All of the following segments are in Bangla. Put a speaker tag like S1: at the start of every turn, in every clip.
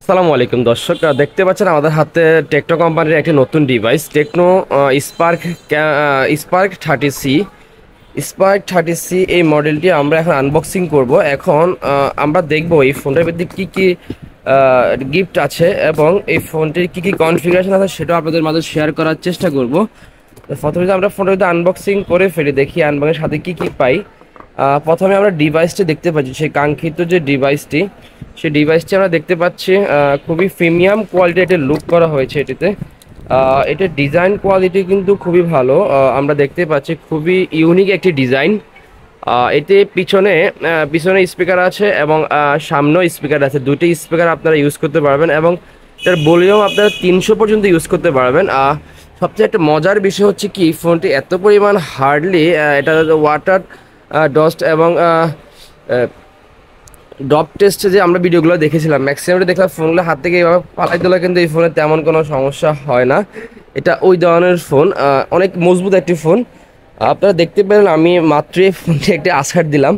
S1: আসসালামু আলাইকুম দর্শক, দেখতে পাচ্ছেন আমাদের হাতে টেকনো কোম্পানির একটি নতুন device Tecno Spark spark 30C। Spark 30C এই মডেলটি আমরা এখন আনবক্সিং করব। এখন আমরা দেখব এই ফোনটার মধ্যে কী কী গিফট আছে এবং এই ফোনটির কী কী কনফিগারেশন আছে সেটাও আপনাদের মাঝে শেয়ার করার চেষ্টা করব। প্রথমে আমরা ফোনটা যদি আনবক্সিং করে ফেলি, দেখি আনবক্সের সাথে কী কী পাই। প্রথমে আমরা ডিভাইসটি দেখতে পাচ্ছি, সেই কাঙ্ক্ষিত যে ডিভাইসটি, সেই ডিভাইসটি আমরা দেখতে পাচ্ছি। খুবই প্রিমিয়াম কোয়ালিটি এটা লুক করা হয়েছে এটিতে। এটার ডিজাইন কোয়ালিটি কিন্তু খুবই ভালো। আমরা দেখতে পাচ্ছি খুবই ইউনিক একটি ডিজাইন। এতে পিছনে স্পিকার আছে এবং সামনেও স্পিকার আছে। দুটি স্পিকার আপনারা ইউজ করতে পারবেন এবং এটার ভলিউম আপনারা 300 পর্যন্ত ইউজ করতে পারবেন। সবচেয়ে একটা মজার বিষয় হচ্ছে কি, ফোনটি এত পরিমাণ হার্ডলি এটা ওয়াটার ডস্ট এবং ডপ টেস্টে যে আমরা ভিডিওগুলো দেখেছিলাম, ম্যাক্সিমামটা দেখলাম ফোনগুলো হাত থেকে এইভাবে পালাই দিলে কিন্তু এই ফোনে তেমন কোনো সমস্যা হয় না। এটা ওই ধরনের ফোন, অনেক মজবুত একটি ফোন। আপনারা দেখতে পেলেন আমি মাত্র এই ফোনটি একটি আছাড় দিলাম।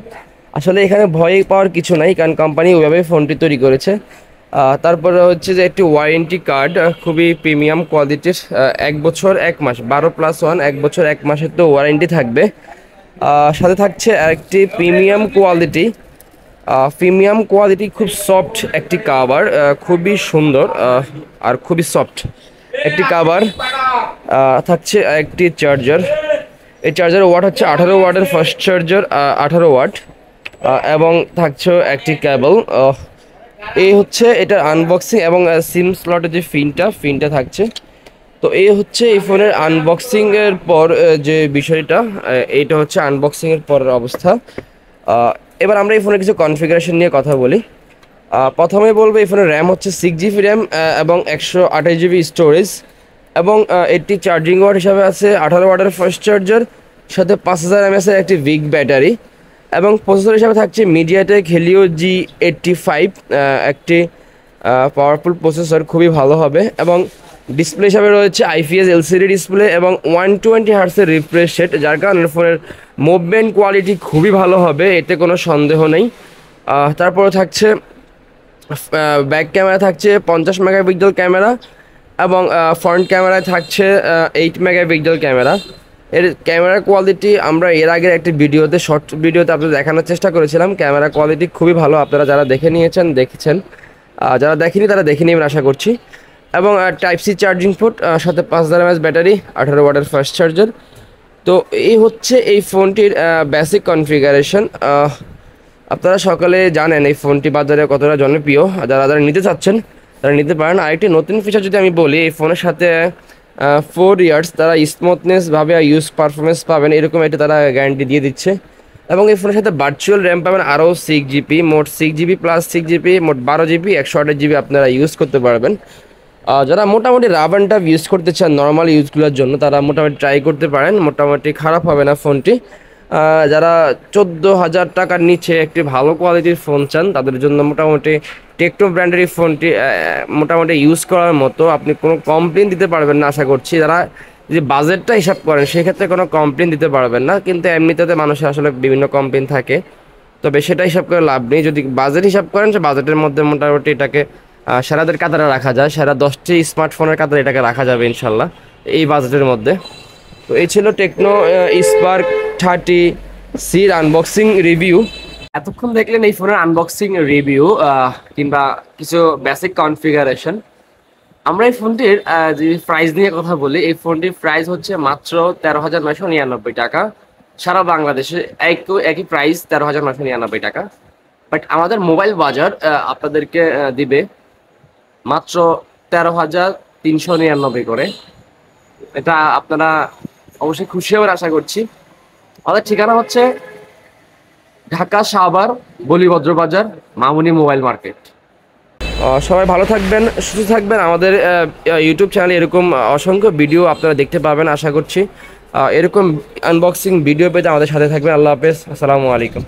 S1: আসলে এখানে ভয় পাওয়ার কিছু নাই, কারণ কোম্পানি ওইভাবে ফোনটি তৈরি করেছে। তারপরে হচ্ছে যে একটি ওয়ারেন্টি কার্ড, খুবই প্রিমিয়াম কোয়ালিটির। 1 বছর 1 মাস, 12+1 1 বছর 1 মাসের তো ওয়ারেন্টি থাকবে। সাথে থাকছে একটি প্রিমিয়াম কোয়ালিটি খুব সফট একটি কাভার, খুবই সুন্দর আর খুবই সফট একটি কাভার। থাকছে একটি চার্জার। এই চার্জারের ওয়াট হচ্ছে 18 ওয়াটের ফার্স্ট চার্জার, 18 ওয়াট। এবং থাকছে একটি কেবল। এই হচ্ছে এটার আনবক্সিং এবং সিম স্লটের যে ফিনটা থাকছে। তো এই হচ্ছে এই ফোনের আনবক্সিংয়ের পর যে বিষয়টা, এইটা হচ্ছে আনবক্সিংয়ের পরের অবস্থা। এবার আমরা এই ফোনের কিছু কনফিগারেশন নিয়ে কথা বলি। প্রথমে বলবো এই ফোনের র্যাম হচ্ছে 6GB র্যাম এবং 128GB স্টোরেজ এবং এটি চার্জিং ওয়াট হিসাবে আছে 18 ওয়াটের ফার্স্ট চার্জার, সাথে 5000 mAh একটি বিগ ব্যাটারি এবং প্রসেসর হিসাবে থাকছে মিডিয়াটেক হেলিও G85, একটি পাওয়ারফুল প্রসেসর, খুবই ভালো হবে। এবং ডিসপ্লে হিসাবে রয়েছে IPS LCD ডিসপ্লে এবং 120 হার্টসের রিফ্রেশ রেট, যার কারণে ফোনের মুভমেন্ট কোয়ালিটি খুবই ভালো হবে, এতে কোনো সন্দেহ নেই। তারপরে থাকছে ব্যাক ক্যামেরা থাকছে 50 মেগাপিক্সেল ক্যামেরা এবং ফ্রন্ট ক্যামেরায় থাকছে 8 মেগাপিক্সেল ক্যামেরা। এর ক্যামেরা কোয়ালিটি আমরা এর আগের একটি শর্ট ভিডিওতে আপনাদের দেখানোর চেষ্টা করেছিলাম। ক্যামেরা কোয়ালিটি খুবই ভালো, আপনারা যারা দেখেছেন, যারা দেখেনি তারা দেখে নেবেন আশা করছি। এবং টাইপ সি চার্জিং পোর্ট, সাথে 5000 mAh ব্যাটারি, 18 ওয়াটের ফাস্ট চার্জার। তো এই হচ্ছে এই ফোনটির বেসিক কনফিগারেশন। আপনারা সকলে জানেন এই ফোনটি বাজারে কতটা জনপ্রিয়। যারা নিতে চাচ্ছেন তারা নিতে পারেন। আরেকটি নতুন ফিচার যদি আমি বলি, এই ফোনের সাথে 4 ইয়ার্স তারা স্মুথনেসভাবে ইউজ পারফরমেন্স পাবেন, এরকম একটা তারা গ্যারান্টি দিয়ে দিচ্ছে। এবং এই ফোনের সাথে ভার্চুয়াল র্যাম পাবেন আরও 6GB, মোট 6GB প্লাস 6GB, মোট 12GB 128GB আপনারা ইউজ করতে পারবেন। যারা মোটামুটি রাফ অ্যান্ড টাফ ইউজ করতে চান নর্মাল ইউজগুলোর জন্য, তারা মোটামুটি ট্রাই করতে পারেন, মোটামুটি খারাপ হবে না ফোনটি। যারা 14,000 টাকার নিচে একটি ভালো কোয়ালিটির ফোন চান, তাদের জন্য মোটামুটি টেকনো ব্র্যান্ডের এই ফোনটি মোটামুটি ইউজ করার মতো, আপনি কোনো কমপ্লেন দিতে পারবেন না আশা করছি। যারা যে বাজেটটা হিসাব করেন সেক্ষেত্রে কোনো কমপ্লেন দিতে পারবেন না, কিন্তু এমনিতে মানুষের আসলে বিভিন্ন কমপ্লেন থাকে, তবে সেটা হিসাব করে লাভ নেই। যদি বাজেট হিসাব করেন, সে বাজেটের মধ্যে মোটামুটি এটাকে সেরাদের কাতারে রাখা যায়, সেরা 10টি স্মার্টফোনের কাতারে এটাকে রাখা যাবে ইনশাল্লাহ এই বাজেটের মধ্যে। তো এই ছিল টেকনো স্পার্ক 30Cর আনবক্সিং রিভিউ। এতক্ষণ দেখলেন এই ফোনের আনবক্সিং রিভিউ কিংবা কিছু বেসিক কনফিগারেশন। আমরা এই ফোনটির যে প্রাইস নিয়ে কথা বলি, এই ফোনটির প্রাইস হচ্ছে মাত্র 13,999 টাকা। সারা বাংলাদেশে একই প্রাইস 13,999 টাকা। বাট আমাদের মোবাইল বাজার আপনাদেরকে দিবে মাত্র 13,399 করে। এটা আপনারা অবশ্যই খুশি হবেন আশা করছি। আমাদের ঠিকানা হচ্ছে ঢাকা শাহবাগ বলিভদ্র বাজার, মামুনি মোবাইল মার্কেট। সবাই ভালো থাকবেন, সুস্থ থাকবেন। আমাদের ইউটিউব চ্যানেলে এরকম অসংখ্য ভিডিও আপনারা দেখতে পাবেন আশা করছি। এরকম আনবক্সিং ভিডিও পেতে আমাদের সাথে থাকবেন। আল্লাহ হাফেজ, আসসালামু আলাইকুম।